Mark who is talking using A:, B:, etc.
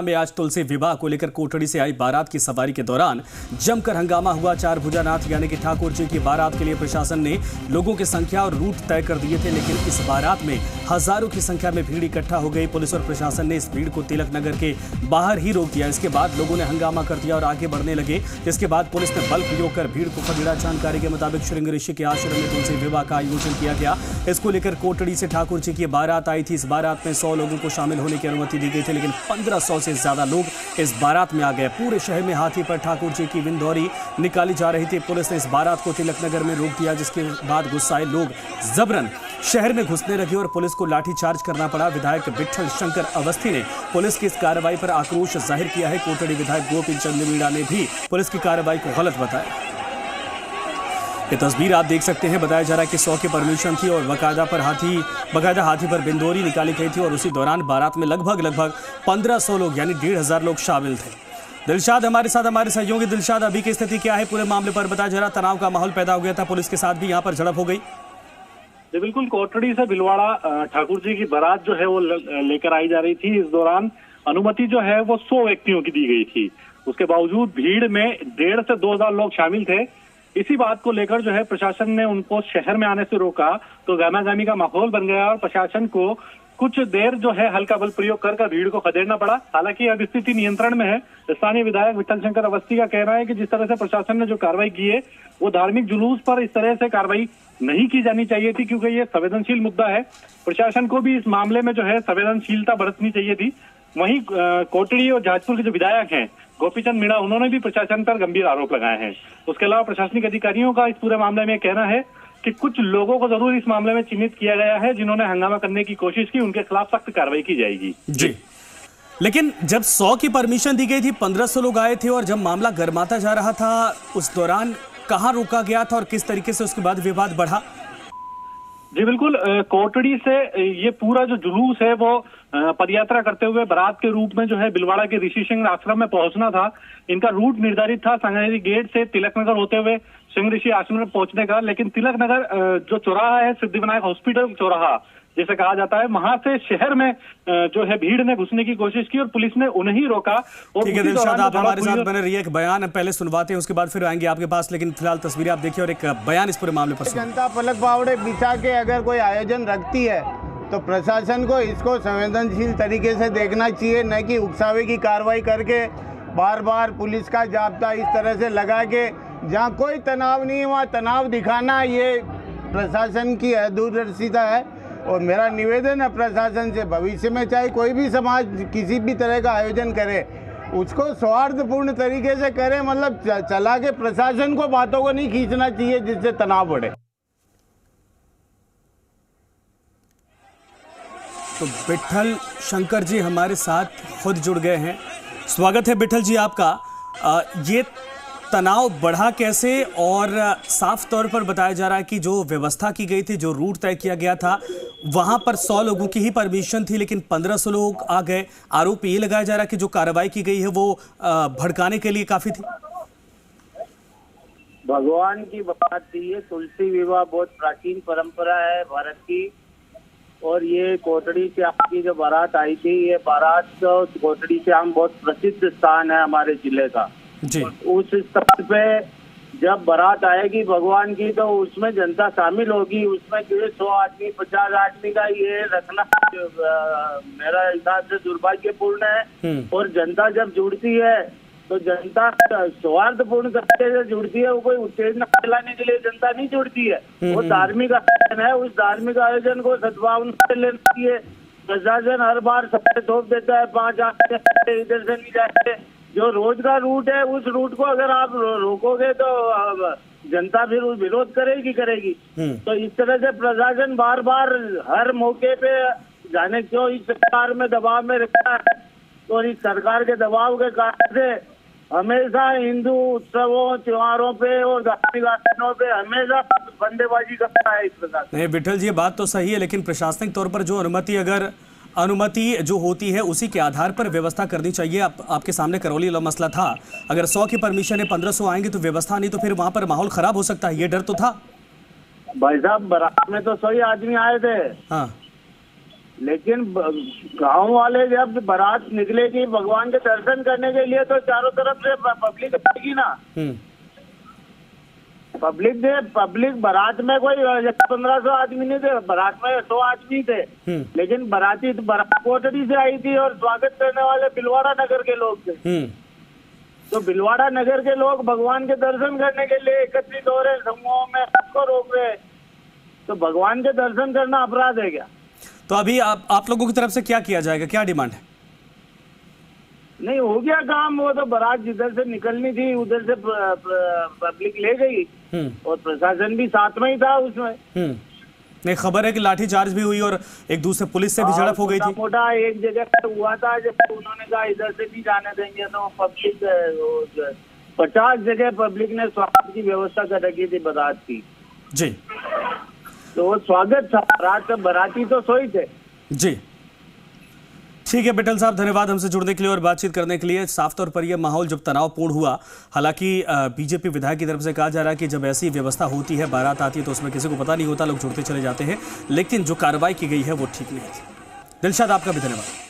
A: में आज तुलसी विवाह को लेकर कोटड़ी से आई बारात की सवारी के दौरान जमकर हंगामा हुआ। चार भुजानाथ यानी कि ठाकुर जी की बारात के लिए प्रशासन ने लोगों की संख्या और रूट तय कर दिए थे, लेकिन इस बारात में हजारों की संख्या में भीड़ इकट्ठा हो गई। पुलिस और प्रशासन ने इस भीड़ को तिलक नगर के बाहर ही रोक दिया। इसके बाद लोगों ने हंगामा कर दिया और आगे बढ़ने लगे। इसके बाद पुलिस ने बल प्रयोग कर भीड़ को खदेड़ा। जानकारी के मुताबिक श्रृंग ऋषि के आश्रम में तुलसी विवाह का आयोजन किया गया। इसको लेकर कोटड़ी से ठाकुर जी की बारात आई थी। इस बारात में 100 लोगों को शामिल होने की अनुमति दी गई थी, लेकिन 1500 से ज्यादा लोग इस बारात में आ गए। पूरे शहर में हाथी पर ठाकुर जी की विंदौरी निकाली जा रही थी। पुलिस ने इस बारात को तिलक नगर में रोक दिया, जिसके बाद गुस्साए लोग जबरन शहर में घुसने लगे और पुलिस को लाठीचार्ज करना पड़ा। विधायक विठल शंकर अवस्थी ने पुलिस की इस कार्रवाई पर आक्रोश जाहिर किया है। कोटड़ी विधायक गोपी चंद मीणा ने भी पुलिस की कार्रवाई को गलत बताया। ये तस्वीर आप देख सकते हैं। बताया जा रहा है कि 100 की परमिशन थी और बकायदा हाथी पर बिंदौरी निकाली गई थी और उसी दौरान बारात में लगभग 1500 लोग यानी 1500 लोग शामिल थे। दिलशाद हमारे साथ, हमारे सहयोगी। दिलशाद, अभी की स्थिति क्या है पूरे मामले पर? बताया जा रहा तनाव का माहौल पैदा हो गया था, पुलिस के साथ भी यहाँ पर झड़प हो गई।
B: जी बिल्कुल, कोटड़ी से भिलवाड़ा ठाकुर जी की बारात जो है वो लेकर आई जा रही थी। इस दौरान अनुमति जो है वो 100 व्यक्तियों की दी गई थी। उसके बावजूद भीड़ में 1500 से 2000 लोग शामिल थे। इसी बात को लेकर जो है प्रशासन ने उनको शहर में आने से रोका, तो गहमागहमी का माहौल बन गया और प्रशासन को कुछ देर जो है हल्का बल प्रयोग कर भीड़ को खदेड़ना पड़ा। हालांकि अब स्थिति नियंत्रण में है। स्थानीय विधायक विठल शंकर अवस्थी का कहना है कि जिस तरह से प्रशासन ने जो कार्रवाई की है वो धार्मिक जुलूस पर इस तरह से कार्रवाई नहीं की जानी चाहिए थी, क्योंकि ये संवेदनशील मुद्दा है। प्रशासन को भी इस मामले में जो है संवेदनशीलता बरतनी चाहिए थी। वहीं कोटड़ी और जहाजपुर के जो विधायक हैं गोपीचंद मीणा, उन्होंने भी प्रशासन पर गंभीर आरोप लगाए हैं। उसके अलावा प्रशासनिक अधिकारियों का इस पूरे मामले में कहना है कि कुछ लोगों को जरूर इस मामले में चिन्हित किया गया है जिन्होंने हंगामा करने की कोशिश की। उनके खिलाफ सख्त कार्रवाई की जाएगी।
A: जी, लेकिन जब 100 की परमिशन दी गई थी, 1500 लोग आए थे और जब मामला गर्माता जा रहा था, उस दौरान कहाँ रोका गया था और किस तरीके से उसके बाद विवाद बढ़ा?
B: जी बिल्कुल, कोटड़ी से ये पूरा जो जुलूस है वो पदयात्रा करते हुए बारात के रूप में जो है भिलवाड़ा के ऋषि सिंह आश्रम में पहुंचना था। इनका रूट निर्धारित था संगानेरी गेट से तिलक नगर होते हुए सिंह ऋषि आश्रम में पहुंचने का, लेकिन तिलक नगर जो चौराहा है, सिद्धिविनायक हॉस्पिटल चौराहा जिसे कहा जाता है, वहां से शहर में जो है भीड़ ने घुसने की कोशिश की और पुलिस ने उन्हें ही रोका। और
A: ठीक है दिलशाद, आप हमारे साथ बने रहिए। एक बयान पहले सुनवाते हैं, उसके बाद फिर आएंगे आपके पास, लेकिन फिलहाल तस्वीरें आप देखिए और एक बयान इस पूरे मामले पर।
C: जनता पलक बावड़े बिछा के अगर कोई आयोजन रखती है तो प्रशासन को इसको संवेदनशील तरीके से देखना चाहिए, न कि उकसावे की कार्रवाई करके बार बार पुलिस का जाब्ता इस तरह से लगा के जहाँ कोई तनाव नहीं है वहाँ तनाव दिखाना, ये प्रशासन की दूरदर्शिता है। और मेरा निवेदन है प्रशासन से, भविष्य में चाहे कोई भी समाज किसी भी तरह का आयोजन करे उसको सौहार्दपूर्ण तरीके से करे, मतलब चला के प्रशासन को बातों को नहीं खींचना चाहिए जिससे तनाव बढ़े।
A: तो विठल शंकर जी हमारे साथ खुद जुड़ गए हैं। स्वागत है विठल जी आपका। ये तनाव बढ़ा कैसे? और साफ तौर पर बताया जा रहा है कि जो व्यवस्था की गई थी, जो रूट तय किया गया था, वहां पर 100 लोगों की ही परमिशन थी, लेकिन 1500 लोग आ गए। आरोप ये लगाया जा रहा है कि जो कार्रवाई की गई है वो भड़काने के लिए काफी थी।
D: भगवान की बात थी। ये तुलसी विवाह बहुत प्राचीन परंपरा है भारत की, और ये कोटड़ी से आपकी जो बारात आई थी, ये बारात कोटड़ी से हम बहुत प्रसिद्ध स्थान है हमारे जिले का जी। उस स्थान पे जब बारात आएगी भगवान की तो उसमें जनता शामिल होगी। उसमें 100 आदमी 50 आदमी का ये रखना मेरा हिसाब से दुर्भाग्यपूर्ण है। और जनता जब जुड़ती है तो जनता सौहार्दपूर्ण तरीके से जुड़ती है, वो कोई उत्तेजना फैलाने के लिए जनता नहीं जुड़ती है। वो धार्मिक आयोजन है, उस धार्मिक आयोजन को सद्भावना से लेना चाहिए। प्रशासन हर बार सबसे थोप देता है, 5 आदमी इधर से नहीं जाते। जो रोज का रूट है उस रूट को अगर आप रोकोगे तो जनता फिर विरोध करेगी। तो इस तरह से प्रशासन बार बार हर मौके पे जाने क्यों इस सरकार में दबाव में रखा है, और इस सरकार के दबाव के कारण से हमेशा हिंदू उत्सवों त्योहारों पे और धार्मिक आयोजनों पे हमेशा बंदेबाजी करता है इस प्रकार।
A: नहीं विठल जी, ये बात तो सही है, लेकिन प्रशासनिक तौर पर जो अनुमति जो होती है उसी के आधार पर व्यवस्था करनी चाहिए। आपके सामने करौली वाला मसला था, अगर 100 की परमिशन है 1500 आएंगे तो व्यवस्था नहीं, तो फिर वहां पर माहौल खराब हो सकता है, ये डर तो था।
D: भाई साहब, बारात में तो 100 आदमी आए थे।
A: हाँ,
D: लेकिन गांव वाले जब बारात निकलेगी भगवान के दर्शन करने के लिए तो चारों तरफ से पब्लिक आएगी ना। पब्लिक बारात में कोई 1500 आदमी नहीं थे, बारात में 100 आदमी थे। लेकिन बाराती बारात कोटड़ी से आई थी और स्वागत करने वाले भिलवाड़ा नगर के लोग थे। तो भिलवाड़ा नगर के लोग भगवान के दर्शन करने के लिए एकत्रित हो रहे, समूहों में सबको रोक रहे, तो भगवान के दर्शन करना अपराध है क्या?
A: तो अभी आप लोगों की तरफ से क्या किया जाएगा, क्या डिमांड है?
D: नहीं हो गया काम, वो तो बारात जिधर से निकलनी थी उधर से पब्लिक ले गई और प्रशासन भी साथ में ही था उसमें।
A: नहीं, खबर है कि लाठीचार्ज भी हुई और एक दूसरे पुलिस से भी झड़प हो गई थी।
D: मोटा एक जगह हुआ था जब उन्होंने कहा इधर से नहीं जाने देंगे, तो पब्लिक 50 जगह पब्लिक ने स्वागत की व्यवस्था कर रखी थी बारात की
A: जी।
D: तो वो स्वागत था, रात बाराती तो सोई थे
A: जी। ठीक है बिटल साहब, धन्यवाद हमसे जुड़ने के लिए और बातचीत करने के लिए। साफ तौर पर यह माहौल जब तनावपूर्ण हुआ, हालांकि बीजेपी विधायक की तरफ से कहा जा रहा है कि जब ऐसी व्यवस्था होती है, बारात आती है तो उसमें किसी को पता नहीं होता, लोग जुड़ते चले जाते हैं, लेकिन जो कार्रवाई की गई है वो ठीक नहीं है। दिलशाद, आपका भी धन्यवाद।